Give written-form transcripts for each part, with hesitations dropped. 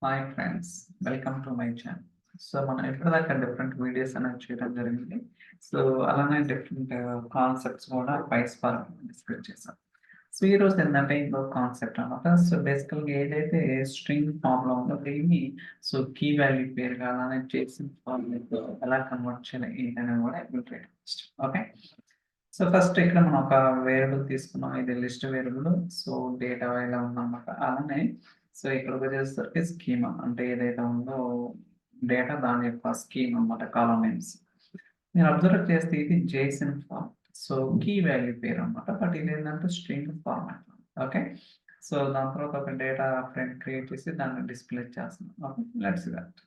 Hi friends, welcome to my channel. So మనం ఇప్పటిదాకా different videos అనేది చేయడం జరిగింది. సో అలానే డిఫరెంట్ కాన్సెప్ట్స్ కూడా పైస్ పరంగా డిస్కస్ చేసాం. సో ఈ రోజు ఏంటంటే ఇంకో కాన్సెప్ట్ అనమాట. సో బేసికల్గా ఏదైతే స్ట్రింగ్ ఫామ్ లో ఉందో దీన్ని సో కీ వాల్యూ పేరుగా అలానే చేసిన ఫామ్ ఎలా కన్వర్ట్ చేయాలి ఏంటనేది కూడా ఓకే. సో ఫస్ట్ ఇక్కడ మనం ఒక వేరియబుల్ తీసుకున్నాం, ఇది లిస్ట్ వేరియబుల్. సో డేటా ఇలా ఉందన్నమాట. అలానే సో ఇక్కడికి వచ్చేసరికి స్కీమా అంటే ఏదైతే ఉందో డేటా దాని యొక్క స్కీమ్ అన్నమాట, కాలమ్ నేమ్స్. మీరు అబ్జర్వ్ చేస్తే ఇది JSON form. So key value పేరు అన్నమాట, బట్ ఇది ఏంటంటే స్ట్రింగ్ ఫార్మాట్. ఓకే. సో దాని తర్వాత ఒక డేటా ఫ్రేమ్ క్రియేట్ చేసి దాన్ని డిస్ప్లే చేస్తున్నాం. ఓకే, లెట్స్ దట్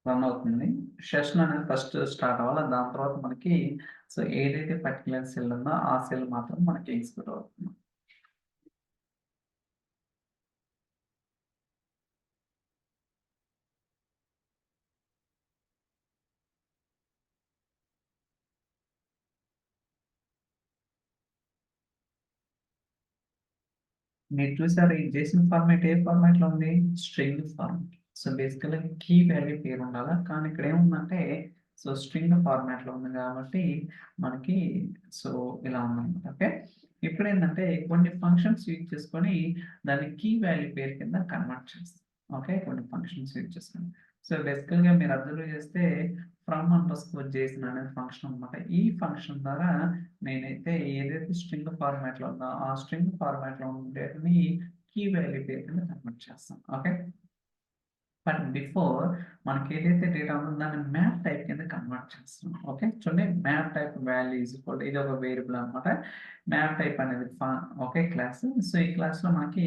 రన్ అవుతుంది. సెషన్ అనేది ఫస్ట్ స్టార్ట్ అవ్వాలి. దాని తర్వాత మనకి సో ఏదైతే పర్టికులర్ సెల్ ఉందో ఆ సెల్ మాత్రం మనకి ఎగ్జిక్యూట్ అవుతుంది. మీరు చూసారు ఈ జేసన్ ఫార్మాట్ ఏ ఫార్మాట్ లో ఉంది? String format. సో బేసికల్గా కీ వాల్యూ పేరు ఉండాలి, కానీ ఇక్కడ ఏముందంటే సో స్ట్రింగ్ ఫార్మాట్ లో ఉంది కాబట్టి మనకి సో ఇలా ఉందన్నమాట. ఓకే. ఇప్పుడు ఏంటంటే కొన్ని ఫంక్షన్స్ యూజ్ చేసుకొని దాన్ని కీ వాల్యూ పేరు కింద కన్వర్ట్ చేస్తాం. ఓకే, కొన్ని ఫంక్షన్స్ యూజ్ చేసుకొని. సో బేసికల్గా మీరు అబ్జర్వ్ చేస్తే ఫ్రమ్ అండర్స్కోర్ జేసన్ అనే ఫంక్షన్ అన్నమాట. ఈ ఫంక్షన్ ద్వారా నేనైతే ఏదైతే స్ట్రింగ్ ఫార్మాట్ లో ఉందో ఆ స్ట్రింగ్ ఫార్మాట్ లో ఉండేటిని కీ వాల్యూ పేరు కింద కన్వర్ట్ చేస్తాం. ఓకే. బట్ బిఫోర్ మనకి ఏదైతే డేటా ఉందో దాన్ని మ్యాప్ టైప్ కింద కన్వర్ట్ చేస్తున్నాం. ఓకే, చూడండి, map type value is equal ఇది ఒక వేరియబుల్ అనమాట. మ్యాప్ టైప్ అనేది ఒకే క్లాస్. సో ఈ క్లాస్ లో మనకి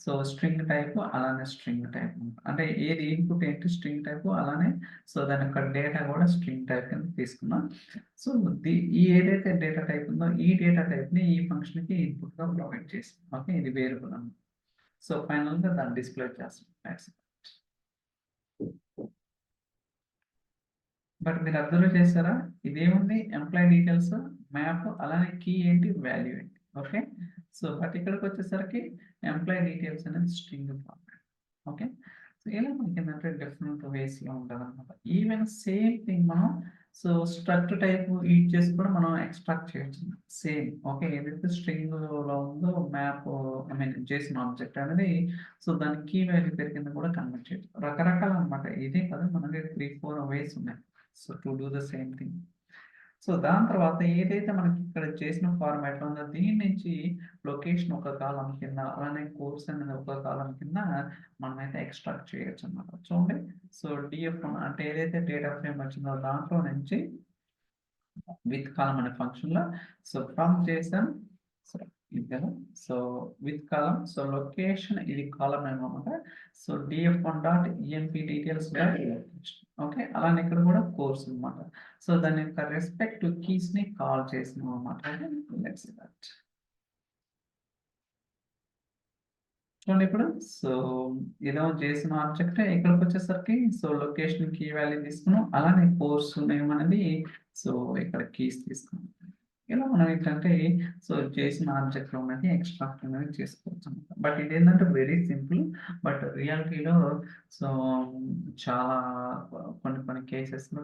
సో స్ట్రింగ్ టైప్ అలానే స్ట్రింగ్ టైప్ అంటే ఏది ఇన్పుట్ ఏంటి స్ట్రింగ్ టైప్, అలానే సో దాని యొక్క డేటా కూడా స్ట్రింగ్ టైప్ కింద తీసుకున్నాం. సో ఈ ఏదైతే డేటా టైప్ ఉందో ఈ డేటా టైప్ ని ఈ ఫంక్షన్ కి ఇన్పుట్ గా ప్రొవైడ్ చేస్తాం. ఓకే, ఇది వేరియబుల్ అన్నమాట. సో ఫైనల్ గా దాన్ని డిస్ప్లే చేస్తాం. బట్ మీరు అబ్జర్వ్ చేస్తారా, ఇదేముంది ఎంప్లాయ్ డీటెయిల్స్ మ్యాప్ అలానే కీ ఏంటి వాల్యూ ఏంటి. ఓకే. సో బట్ ఇక్కడికి వచ్చేసరికి ఎంప్లాయ్ డీటెయిల్స్ అనేది స్ట్రింగ్ ఫార్మాట్. ఓకే. సో ఇలా మనకి ఏంటంటే డిఫరెంట్ వేస్ లో ఉంటుంది అనమాట. ఈవెన్ సేమ్ థింగ్ మనం సో స్ట్రక్ట్ టైప్ యూజ్ చేసి కూడా మనం ఎక్స్ట్రాక్ట్ చేయొచ్చు. సేమ్ ఓకే, ఏదైతే స్ట్రింగ్ లో ఉందో మ్యాప్ ఐ మీన్ చేసిన ఆబ్జెక్ట్ అనేది సో దాని కీ వాల్యూ పేరు కింద కూడా కన్వర్ట్ చేయొచ్చు. రకరకాల అనమాట. ఇదే కదా మనకి 3-4 వేస్ ఉన్నాయి so to do the same thing. So దాని తర్వాత ఏదైతే మనకి ఇక్కడ చేసిన ఫార్మాట్ ఉందో దీని నుంచి లొకేషన్ ఒక కాలం కింద అలానే కోర్స్ అనేది ఒక కాలం కింద మనమైతే ఎక్స్ట్రాక్ట్ చేయొచ్చు అన్నమాట. చూడండి, సో డిఎఫ్ అంటే ఏదైతే డేటా ఫ్రేమ్ వచ్చిందో దాంట్లో నుంచి విత్ కాలం అనే ఫంక్షన్ లో సో ఫ్రమ్ చేసాం. సో ఇది కదా, so with column so location ఇది కాలం అనమాట. సో df1.emp డీటెయిల్స్ ఓకే, అలానే ఇక్కడ కూడా కోర్స్ అన్నమాట. సో దాని యొక్క రెస్పెక్ట్ కీస్ ని కాల్ చేసినాం అన్నమాట. Let's see that. చూడండి ఇప్పుడు సో ఏదో చేసిన ఆబ్జెక్ట్ ఇక్కడికి వచ్చేసరికి సో లొకేషన్ కీ వాల్యూ తీసుకున్నాం, అలానే కోర్స్ నేమ్ అనేది సో ఇక్కడ కీస్ తీసుకున్నాం. ఇలా మనం ఏంటంటే సో చేసిన ఆబ్జెక్ట్ లో ఉన్నది ఎక్స్ట్రాక్ట్ అనేది చేసుకోవచ్చు అనమాట. బట్ ఇది ఏంటంటే వెరీ సింపుల్, బట్ రియాలిటీలో సో చాలా కొన్ని కొన్ని కేసెస్ లో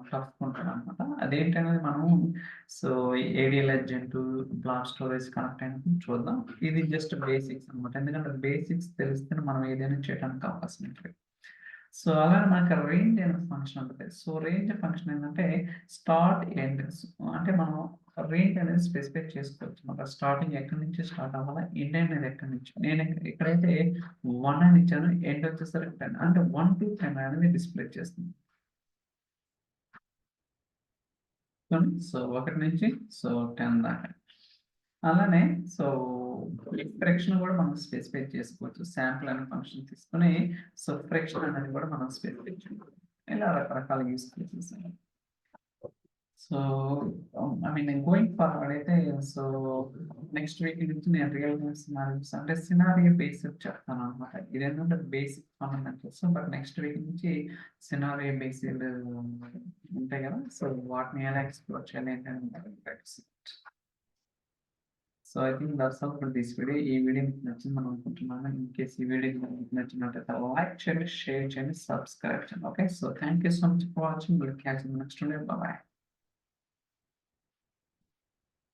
టఫ్ ఉంటుంది అనమాట. అదేంటనేది మనం so ADL urgent block storage connect అయినప్పుడు చూద్దాం. ఇది జస్ట్ బేసిక్స్ అనమాట, ఎందుకంటే బేసిక్స్ తెలిస్తేనే మనం ఏదైనా చేయడానికి అవకాశం ఉంటుంది. సో అలానే మనకి రేంజ్ అనే ఫంక్షన్ ఉంటుంది. సో రేంజ్ ఫంక్షన్ ఏంటంటే స్టార్ట్ ఎండ్ అంటే మనం రేంజ్ అనేది స్పెసిఫై చేసుకోవచ్చు అనమాట. స్టార్టింగ్ ఎక్కడి నుంచి స్టార్ట్ అవ్వాలా, ఎండ్ అనేది ఎక్కడి నుంచి. నేను ఎక్కడైతే 1 అని ఇచ్చాను, ఎండ్ వచ్చేసరికి 10 అంటే 1 to 10 అనేది డిస్ప్లే చేస్తుంది. సో 1 నుంచి సో 10 దాకా. అలానే సో ఫ్రిక్షన్ కూడా మనం స్పెసిఫై చేసుకోవచ్చు. శాంపుల్ అనే ఫంక్షన్ తీసుకొని సో ఫ్రిక్షన్ అనేది కూడా మనం స్పెసిఫై చేసుకోవచ్చు. ఇలా రకరకాల use cases. So I mean going forward అయితే సో నెక్స్ట్ వీక్ నుంచి నేను రియల్ సినారియోస్ అంటే సినారియో బేస్డ్ చెప్తాను అనమాట. ఇది ఏంటంటే basic fundamentals, but next week నుంచి సినారియో బేస్డ్ ఉంటాయి కదా, సో వాటిని ఎలా ఎక్స్ప్లోర్ చేయాలి ఏంటంటే so I think that's all for this video. ఈ వీడియో మీకు నచ్చిందని అనుకుంటున్నాను. ఇన్ కేస్ ఈ వీడియో మీకు నచ్చినట్లయితే లైక్ చేయండి, షేర్ చేయండి, సబ్స్క్రైబ్ చేయండి. Okay, so thank you so much for watching. Will catch you next video. By.